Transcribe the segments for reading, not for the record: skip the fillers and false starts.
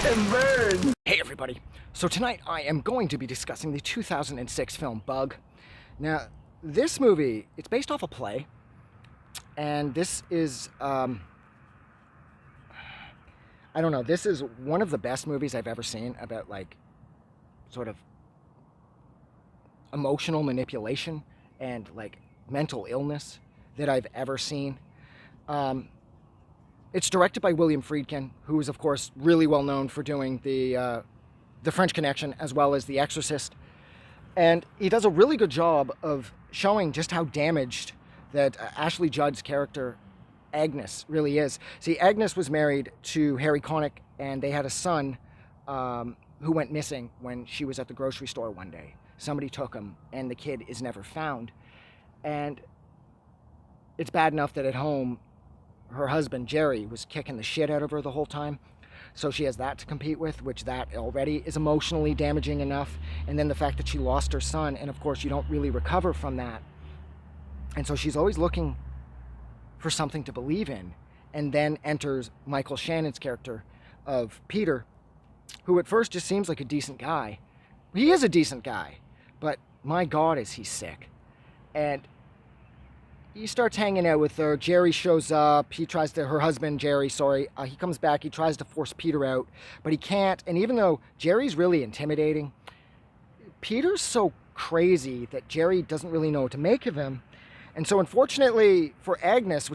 and burn. Hey everybody, so tonight I am going to be discussing the 2006 film Bug. Now, this movie, it's based off a play, and this is, I don't know, this is one of the best movies I've ever seen about, like, sort of emotional manipulation and, like, mental illness that I've ever seen. It's directed by William Friedkin, who is, of course, really well known for doing the French Connection as well as The Exorcist. And he does a really good job of showing just how damaged that Ashley Judd's character, Agnes, really is. See, Agnes was married to Harry Connick, and they had a son who went missing when she was at the grocery store one day. Somebody took him, and the kid is never found. And it's bad enough that at home, her husband, Jerry, was kicking the shit out of her the whole time. So she has that to compete with, which that already is emotionally damaging enough. And then the fact that she lost her son, and of course you don't really recover from that. And so she's always looking for something to believe in. And then enters Michael Shannon's character of Peter, who at first just seems like a decent guy. He is a decent guy, but my God, is he sick. And he starts hanging out with her. Jerry shows up. Her husband, Jerry, he comes back. He tries to force Peter out, but he can't. And even though Jerry's really intimidating, Peter's so crazy that Jerry doesn't really know what to make of him. And so unfortunately for Agnes,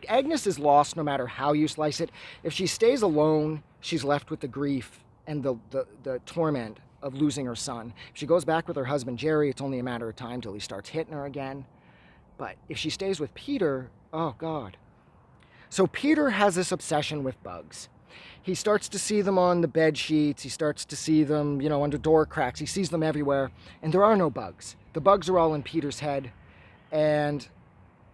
Agnes is lost no matter how you slice it. If she stays alone, she's left with the grief and the torment of losing her son. If she goes back with her husband, Jerry, it's only a matter of time till he starts hitting her again. But if she stays with Peter, oh God. So Peter has this obsession with bugs. He starts to see them on the bed sheets. He starts to see them, under door cracks. He sees them everywhere. And there are no bugs. The bugs are all in Peter's head. And,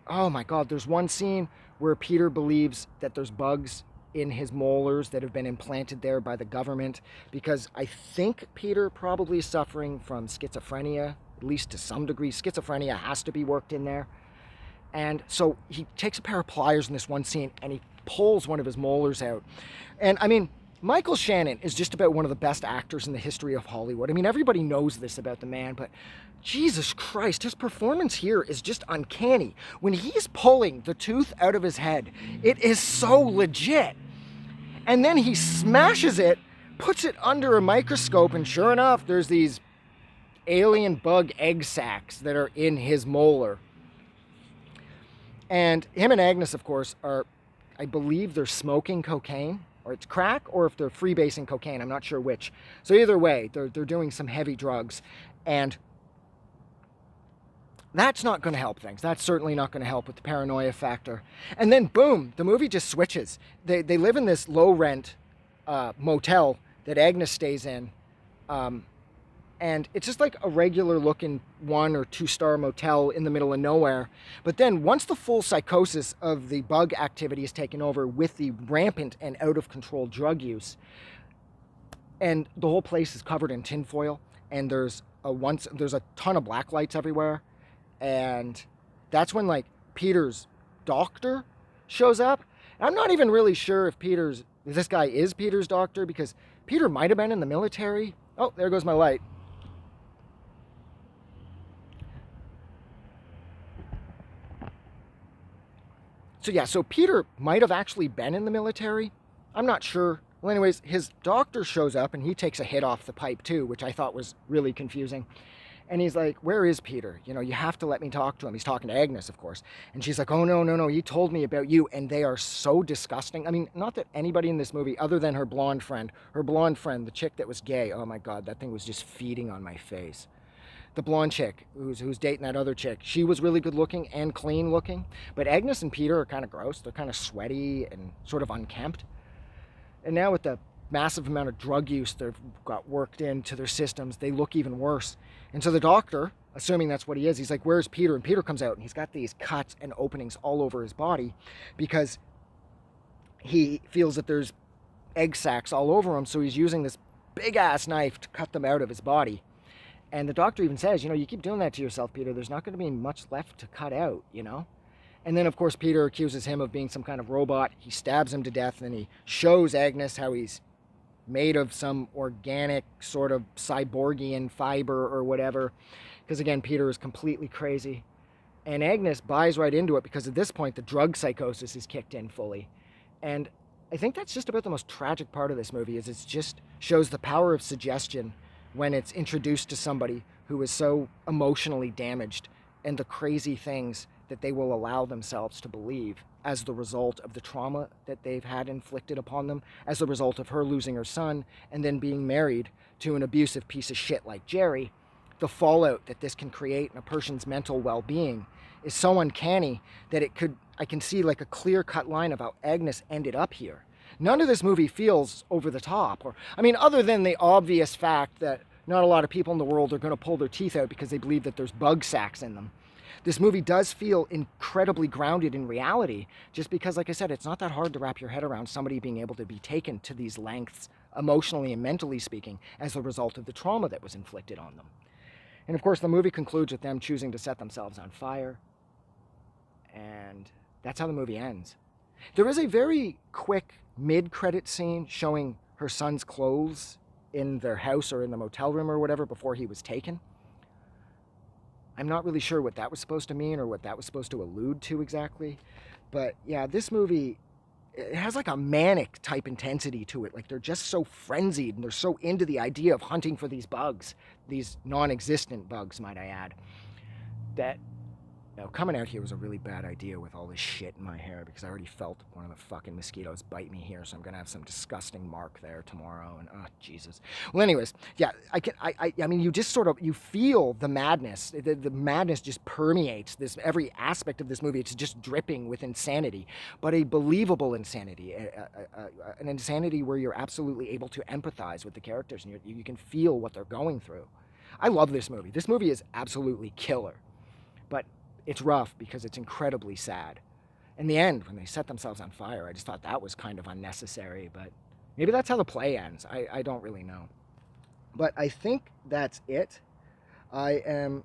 oh my God, there's one scene where Peter believes that there's bugs in his molars that have been implanted there by the government. Because I think Peter probably is suffering from schizophrenia, at least to some degree. Schizophrenia has to be worked in there. And so he takes a pair of pliers in this one scene and he pulls one of his molars out. And I mean, Michael Shannon is just about one of the best actors in the history of Hollywood. I mean, everybody knows this about the man, but Jesus Christ, his performance here is just uncanny. When he's pulling the tooth out of his head, it is so legit. And then he smashes it, puts it under a microscope, and sure enough, there's these alien bug egg sacs that are in his molar. And him and Agnes, of course, I believe they're smoking cocaine, or it's crack, or if they're freebasing cocaine, I'm not sure which. So either way, they're doing some heavy drugs, and that's not going to help things. That's certainly not going to help with the paranoia factor. And then boom, the movie just switches. They live in this low-rent motel that Agnes stays in, and it's just like a regular looking 1 or 2 star motel in the middle of nowhere. But then once the full psychosis of the bug activity is taken over with the rampant and out of control drug use, and the whole place is covered in tinfoil, and there's a ton of black lights everywhere. And that's when, like, Peter's doctor shows up. And I'm not even really sure if this guy is Peter's doctor, because Peter might have been in the military. Oh, there goes my light. So Peter might have actually been in the military. I'm not sure. Well, anyways, his doctor shows up and he takes a hit off the pipe too, which I thought was really confusing. And he's like, where is Peter? You have to let me talk to him. He's talking to Agnes, of course. And she's like, oh, no, he told me about you. And they are so disgusting. I mean, not that anybody in this movie, other than her blonde friend, the chick that was gay, oh my God, that thing was just feeding on my face. The blonde chick who's dating that other chick, she was really good looking and clean looking. But Agnes and Peter are kind of gross. They're kind of sweaty and sort of unkempt. And now with the massive amount of drug use they've got worked into their systems, they look even worse. And so the doctor, assuming that's what he is, he's like, where's Peter? And Peter comes out and he's got these cuts and openings all over his body because he feels that there's egg sacs all over him. So he's using this big ass knife to cut them out of his body. And the doctor even says, you keep doing that to yourself, Peter. There's not going to be much left to cut out, And then, of course, Peter accuses him of being some kind of robot. He stabs him to death, and he shows Agnes how he's made of some organic sort of cyborgian fiber or whatever. Because again, Peter is completely crazy. And Agnes buys right into it because at this point, the drug psychosis is kicked in fully. And I think that's just about the most tragic part of this movie, is it just shows the power of suggestion when it's introduced to somebody who is so emotionally damaged, and the crazy things that they will allow themselves to believe as the result of the trauma that they've had inflicted upon them, as a result of her losing her son and then being married to an abusive piece of shit like Jerry. The fallout that this can create in a person's mental well-being is so uncanny that I can see like a clear-cut line of how Agnes ended up here. None of this movie feels over the top, other than the obvious fact that not a lot of people in the world are going to pull their teeth out because they believe that there's bug sacks in them. This movie does feel incredibly grounded in reality, just because, like I said, it's not that hard to wrap your head around somebody being able to be taken to these lengths, emotionally and mentally speaking, as a result of the trauma that was inflicted on them. And of course, the movie concludes with them choosing to set themselves on fire. And that's how the movie ends. There is a very quick mid-credit scene showing her son's clothes in their house or in the motel room or whatever before he was taken. I'm not really sure what that was supposed to mean or what that was supposed to allude to exactly. But yeah, this movie, it has like a manic type intensity to it. Like they're just so frenzied and they're so into the idea of hunting for these bugs, these non-existent bugs, might I add, that coming out here was a really bad idea with all this shit in my hair, because I already felt one of the fucking mosquitoes bite me here, so I'm gonna have some disgusting mark there tomorrow. And oh Jesus. Well, anyways, yeah, you just sort of, you feel the madness. The madness just permeates this every aspect of this movie. It's just dripping with insanity, but a believable insanity, an insanity where you're absolutely able to empathize with the characters and you can feel what they're going through. I love this movie. This movie is absolutely killer, but it's rough because it's incredibly sad. In the end, when they set themselves on fire, I just thought that was kind of unnecessary, but maybe that's how the play ends. I don't really know. But I think that's it. I'm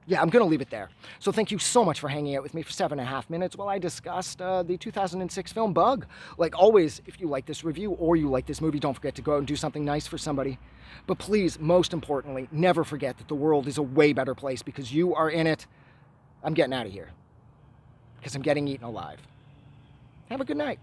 going to leave it there. So thank you so much for hanging out with me for 7.5 minutes while I discussed the 2006 film Bug. Like always, if you like this review or you like this movie, don't forget to go out and do something nice for somebody. But please, most importantly, never forget that the world is a way better place because you are in it. I'm getting out of here because I'm getting eaten alive. Have a good night.